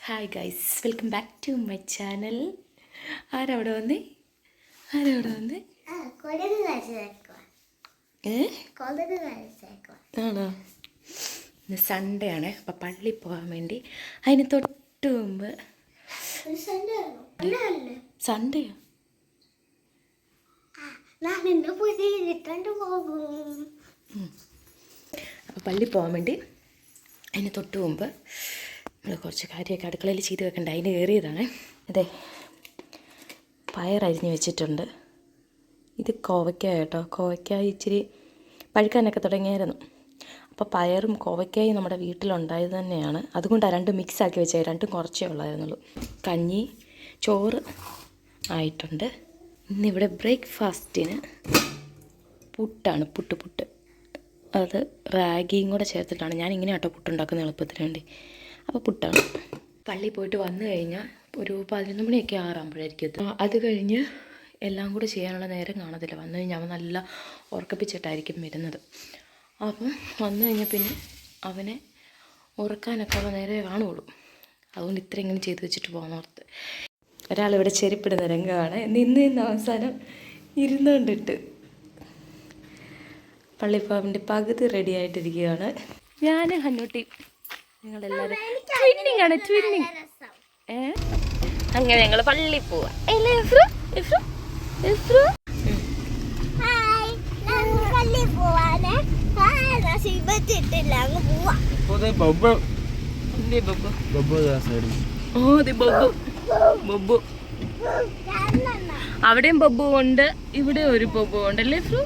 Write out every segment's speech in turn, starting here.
Hi guys, welcome back to my channel. ആരവിടെ വന്നേ? ആണോ? ഇന്ന് സൺഡേ ആണ്, അപ്പം പള്ളിയിൽ പോകാൻ വേണ്ടി. അതിന് തൊട്ട് മുമ്പ് സൺഡേയോ? അപ്പോൾ പള്ളിയിൽ പോകാൻ വേണ്ടി അതിന് തൊട്ട് മുമ്പ് നമ്മൾ കുറച്ച് കാര്യമൊക്കെ അടുക്കളയിൽ ചെയ്ത് വെക്കണ്ട, അതിന് കയറിയതാണ്. അതെ, പയറരിഞ്ഞ് വെച്ചിട്ടുണ്ട്. ഇത് കോവയ്ക്ക കേട്ടോ. കോവയ്ക്ക ഇച്ചിരി പഴുക്കാനൊക്കെ തുടങ്ങിയായിരുന്നു. അപ്പോൾ പയറും കോവയ്ക്കായും നമ്മുടെ വീട്ടിലുണ്ടായത് തന്നെയാണ്. അതുകൊണ്ടാണ് രണ്ടും മിക്സാക്കി വെച്ചത്. രണ്ടും കുറച്ചേ ഉള്ളായിരുന്നുള്ളൂ. കഞ്ഞി, ചോറ് ആയിട്ടുണ്ട്. ഇന്നിവിടെ ബ്രേക്ക്ഫാസ്റ്റിന് പുട്ടാണ്. പുട്ട് അത് റാഗിയും കൂടെ ചേർത്തിട്ടാണ്. ഞാനിങ്ങനെ കേട്ടോ പുട്ടുണ്ടാക്കുന്ന എളുപ്പത്തിന് വേണ്ടി. അപ്പോൾ പുട്ടാണ്. പള്ളിയിൽ പോയിട്ട് വന്നു കഴിഞ്ഞാൽ ഒരു 11 മണിയൊക്കെ ആറാകുമ്പോഴായിരിക്കും. അത് കഴിഞ്ഞ് എല്ലാം കൂടെ ചെയ്യാനുള്ള നേരം കാണത്തില്ല. വന്നു കഴിഞ്ഞാൽ അവൻ നല്ല ഉറക്കപ്പിച്ചിട്ടായിരിക്കും വരുന്നത്. അപ്പം വന്നു കഴിഞ്ഞാൽ പിന്നെ അവനെ ഉറക്കാനൊക്കെ ഉള്ള നേരമേ കാണുള്ളൂ. അതുകൊണ്ട് ഇങ്ങനെ ചെയ്ത് വെച്ചിട്ട് പോകുന്നോർത്ത്. ഒരാളിവിടെ ചെരുപ്പിടുന്ന രംഗമാണ്. നിന്ന് അവസാനം ഇരുന്നുകൊണ്ടിട്ട് പള്ളിയിൽ പോകാൻ വേണ്ടി പകുതി റെഡി ആയിട്ടിരിക്കുകയാണ്. ഞാൻ ഹന്നൂട്ടി, ഞങ്ങളെല്ലാവരും ട്വിന്നിങ്. അങ്ങനെ ഞങ്ങൾ പള്ളിയിൽ പോവാ. അവിടെയും ബൊബു ഉണ്ട്, ഇവിടെ ഒരു ബൊബു ഉണ്ടല്ലേ ഫ്രൂ?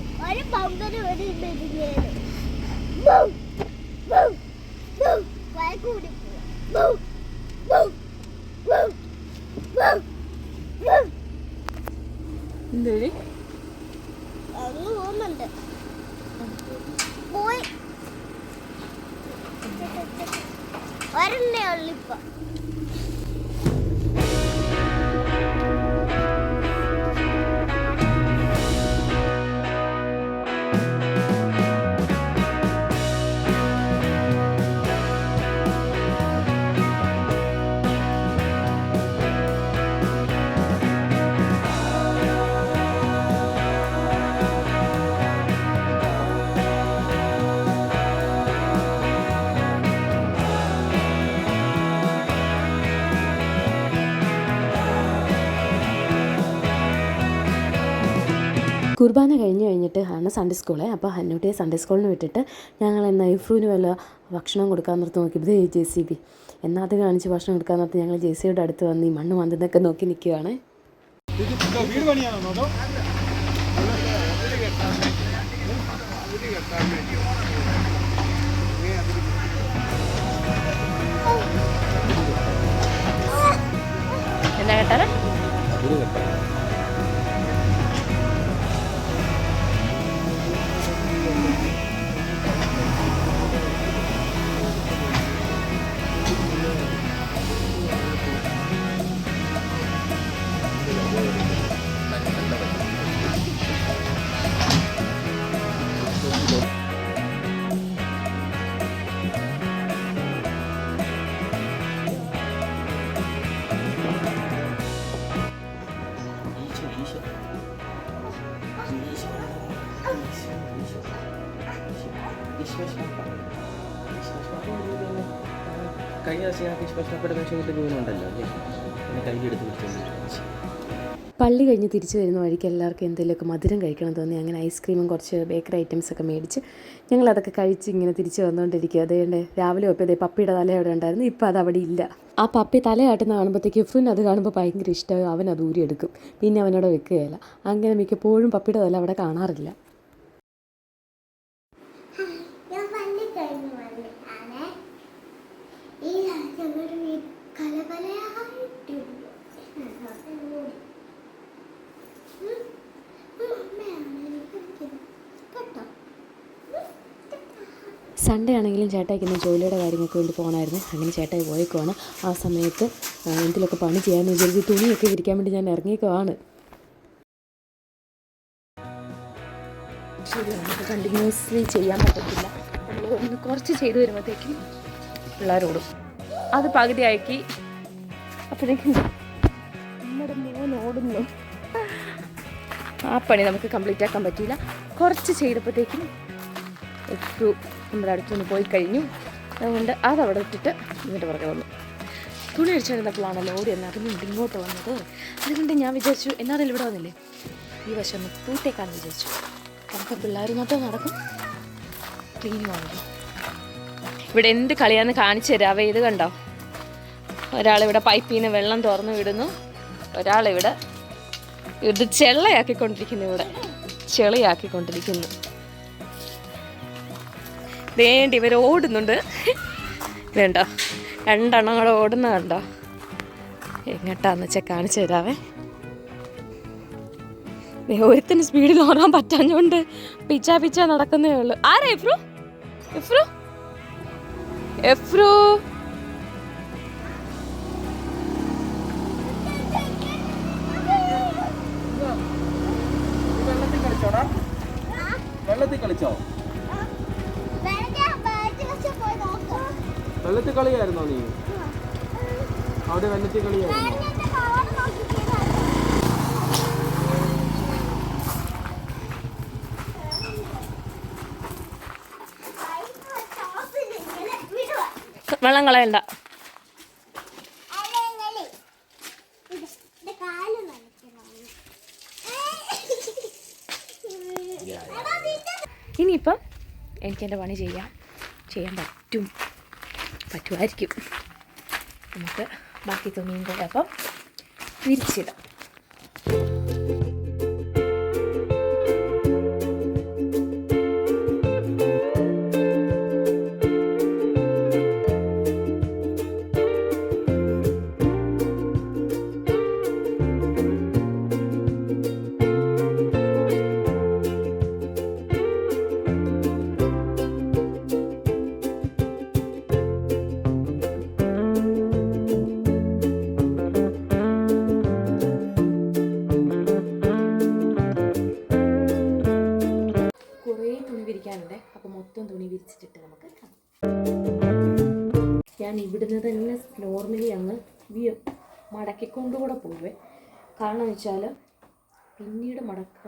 എന്തേ ഒരെണ്ണേ ഉള്ളിപ്പോ. കുർബാന കഴിഞ്ഞിട്ട് ആണ് സൺഡേ സ്കൂള്. അപ്പോൾ ഹന്നൂട്ടിയെ സൺഡേ സ്കൂളിന് വിട്ടിട്ട് ഞങ്ങൾ എന്നാൽ ഇഫ്രൂവിന് വല്ല ഭക്ഷണം കൊടുക്കാൻ നിർത്തി നോക്കിയത് JCB. എന്നാൽ അത് കാണിച്ച് ഭക്ഷണം കൊടുക്കാൻ നിർത്തി ഞങ്ങൾ JCയുടെ അടുത്ത് വന്ന് ഈ മണ്ണ് മന്തുന്നൊക്കെ നോക്കി നിൽക്കുകയാണ്. എന്നാ കേട്ടാ? കഴിഞ്ഞ ദിവസം ഞാൻ ഫിഷ് ഭക്ഷണപ്പെട്ട നിമിഷം കിട്ടുന്ന മീനുണ്ടല്ലോ അല്ലേ, കയ്യിലെടുത്ത് പിടിച്ചു. പള്ളി കഴിഞ്ഞ് തിരിച്ചു വരുന്ന വഴിക്ക് എല്ലാവർക്കും എന്തെങ്കിലുമൊക്കെ മധുരം കഴിക്കണം തോന്നി. അങ്ങനെ ഐസ്ക്രീമും കുറച്ച് ബേക്കറി ഐറ്റംസൊക്കെ മേടിച്ച് ഞങ്ങളതൊക്കെ കഴിച്ച് ഇങ്ങനെ തിരിച്ച് വന്നുകൊണ്ടിരിക്കുക. അതേണ്ടേ രാവിലെ ഒപ്പതേ പപ്പിയുടെ തല അവിടെ ഉണ്ടായിരുന്നു. ഇപ്പോൾ അത് അവിടെ ഇല്ല. ആ പപ്പി തലയാട്ടുന്ന കാണുമ്പോഴത്തേക്ക് ഇഫ്രൂന് അത് കാണുമ്പോൾ ഭയങ്കര ഇഷ്ടമായി. അവൻ അത് ഊരിയെടുക്കും. പിന്നെ അവനോട് വെക്കുകയില്ല. അങ്ങനെ മിക്കപ്പോഴും പപ്പിയുടെ തല അവിടെ കാണാറില്ല. സൺഡേ ആണെങ്കിലും ചേട്ടായിക്ക് ഇന്ന് ജോലിയുടെ കാര്യങ്ങൾക്ക് വേണ്ടി പോകണമായിരുന്നു. അങ്ങനെ ചേട്ടായി പോയേക്കുവാണ്. ആ സമയത്ത് എന്തെങ്കിലുമൊക്കെ പണി ചെയ്യാമെന്ന് വിചാരിച്ച് തുണിയൊക്കെ വിരിക്കാൻ വേണ്ടി ഞാൻ ഇറങ്ങിയേക്കുവാണ്. ശരി, നമുക്ക് കണ്ടിന്യൂസ്ലി ചെയ്യാൻ പറ്റത്തില്ല. നമ്മൾ ഒന്ന് കുറച്ച് ചെയ്ത് വരുമ്പോഴത്തേക്കും പിള്ളേരോടും. അത് പകുതിയാക്കി അപ്പോഴേക്കും നമ്മുടെ മോൻ ഓടുന്നു. ആ പണി നമുക്ക് കംപ്ലീറ്റ് ആക്കാൻ പറ്റിയില്ല. കുറച്ച് ചെയ്തപ്പോഴത്തേക്കും എഫ്രു നമ്മുടെ അടുത്തുനിന്ന് പോയി കഴിഞ്ഞു. അതുകൊണ്ട് അതവിടെ ഇട്ടിട്ട് ഇങ്ങോട്ട് പുറകെ വന്നു. തുണി അടിച്ചിരുന്നപ്പോഴാണല്ലോ ഓടി എന്നാലും ഇങ്ങോട്ട് വന്നത്. അതുകൊണ്ട് ഞാൻ വിചാരിച്ചു എന്നാലും ഇവിടെ വന്നില്ലേ ഈ വശം ഒന്ന് തൂട്ടേക്കാന്ന് വിചാരിച്ചു. നമുക്ക് പിള്ളേർ മാത്രം നടക്കും, ക്ലീനിങ് ആണല്ലോ. ഇവിടെ എന്ത് കളിയാന്ന് കാണിച്ചു തരാവേ. ഇത് കണ്ടോ, ഒരാളിവിടെ പൈപ്പിൽ നിന്ന് വെള്ളം തുറന്നു വിടുന്നു, ഒരാളിവിടെ ഇത് ചെള്ളയാക്കിക്കൊണ്ടിരിക്കുന്നു, ഇവിടെ ചെളിയാക്കിക്കൊണ്ടിരിക്കുന്നു. വേണ്ടി ഇവർ ഓടുന്നുണ്ട്. ഇതുണ്ടോ, രണ്ടെണ്ണം കൂടെ ഓടുന്ന കണ്ടോ. എങ്ങോട്ടാന്ന് വെച്ചാൽ കാണിച്ചു തരാവേ. ഒരുത്തിന് സ്പീഡിൽ ഓടാൻ പറ്റാഞ്ഞുകൊണ്ട് പിച്ചാ നടക്കുന്നേ ഉള്ളൂ. ആരാ എഫ്രു? എഫ്രു എഫ്രു വെള്ളത്തിൽ കളിച്ചോ? വെള്ളത്തിൽ കളിയായിരുന്നോ നീ? അവിടെ വെള്ളത്തിൽ കളിയായിരുന്നു. വെള്ളം കളയണ്ട. ഇനിയിപ്പം എനിക്കെൻ്റെ പണി ചെയ്യാൻ പറ്റുമായിരിക്കും. നമുക്ക് ബാക്കി തുണിയും കൂടെ അപ്പം വിരിച്ചിടാം. അപ്പോൾ മൊത്തം തുണി വിരിച്ചിട്ടിട്ട് നമുക്ക് കാണാം. ഞാൻ ഇവിടുന്ന് തന്നെ നോർമലി അങ്ങ് മടക്കിക്കൊണ്ടുകൂടെ പോവേ. കാരണം എന്ന് വെച്ചാൽ പിന്നീട് മടക്കുക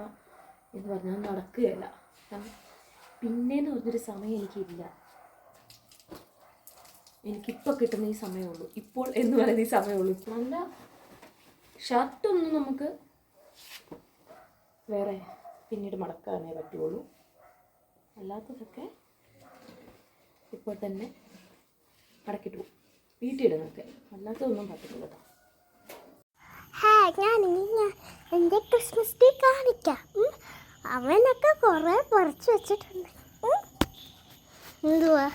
എന്ന് പറഞ്ഞാൽ നടക്കുകയല്ല. പിന്നേന്ന് പറഞ്ഞൊരു സമയം എനിക്കില്ല. എനിക്കിപ്പോൾ കിട്ടുന്ന ഈ സമയമുള്ളൂ, ഇപ്പോൾ എന്ന് പറയുന്ന ഈ സമയമുള്ളൂ. നല്ല ഷർട്ടൊന്നും നമുക്ക് വേറെ പിന്നീട് മടക്കാനേ പറ്റുള്ളൂ. അല്ലാത്തതൊക്കെ ഇപ്പോൾ തന്നെ മടക്കിട്ട് പോകും, വീട്ടിലിടുന്നൊക്കെ. അല്ലാത്തതൊന്നും പറ്റില്ല കേട്ടോ. ഞാൻ എൻ്റെ ക്രിസ്മസ് ട്രീ കാണിക്കാം. അവനൊക്കെ കുറേ പറിച്ചു വെച്ചിട്ടുണ്ട്. എന്തുവാ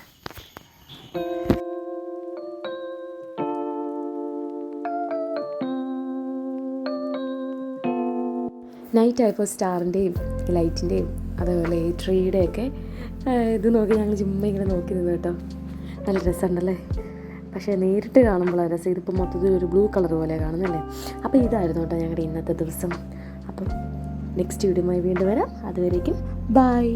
നൈറ്റ് ആയപ്പോൾ സ്റ്റാറിൻ്റെയും ലൈറ്റിൻ്റെയും അതേപോലെ ഈ ട്രീയുടെയൊക്കെ ഇത് നോക്കി ഞങ്ങൾ ചുമ്മാ ഇങ്ങനെ നോക്കി നിന്ന് കേട്ടോ. നല്ല രസമുണ്ടല്ലേ. പക്ഷേ നേരിട്ട് കാണുമ്പോഴാണ് രസം. ഇതിപ്പോൾ മൊത്തത്തിൽ ഒരു ബ്ലൂ കളർ പോലെ കാണുന്നല്ലേ. അപ്പോൾ ഇതായിരുന്നു കേട്ടോ ഞങ്ങളുടെ ഇന്നത്തെ ദിവസം. അപ്പം നെക്സ്റ്റ് വീഡിയോയുമായി വീണ്ടും വരാം. അതുവരേക്കും ബൈ.